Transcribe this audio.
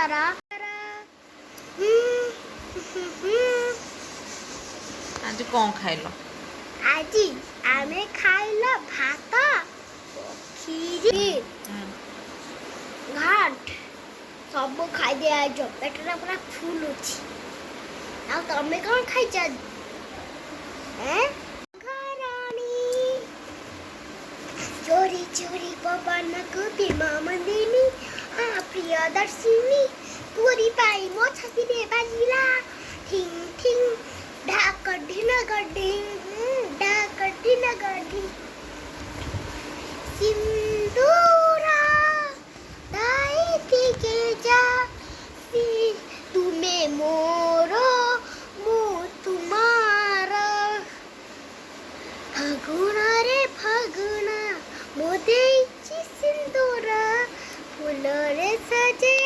ସାରା ଆଜି କ'ଣ ଖାଇଲ? ଆଜି ଆମେ ଖାଇଲା ଭାତ କ୍ଷୀରି ଘାଟ ସବୁ ଖାଇଦିଆ ଆଜି ପେଟଟା ପୁରା ଫୁଲ ଅଛି। ଆଉ ତମେ କ'ଣ ଖାଇଛ? चोरी चोरी पवन को मंदिनी हाँ प्रियदर्शिनी पूरी पाई मो छाती दे बाजिला ठिंग ठिंग ढाक ढिन गड्ढिंग ढाक ढिन गड्ढिंग सिंदूरा दाई के जा सी तुम्हें मोरो मो तुम्हारा फगुना रे फगुना मोदेची सिंदूरा फुलरे सजे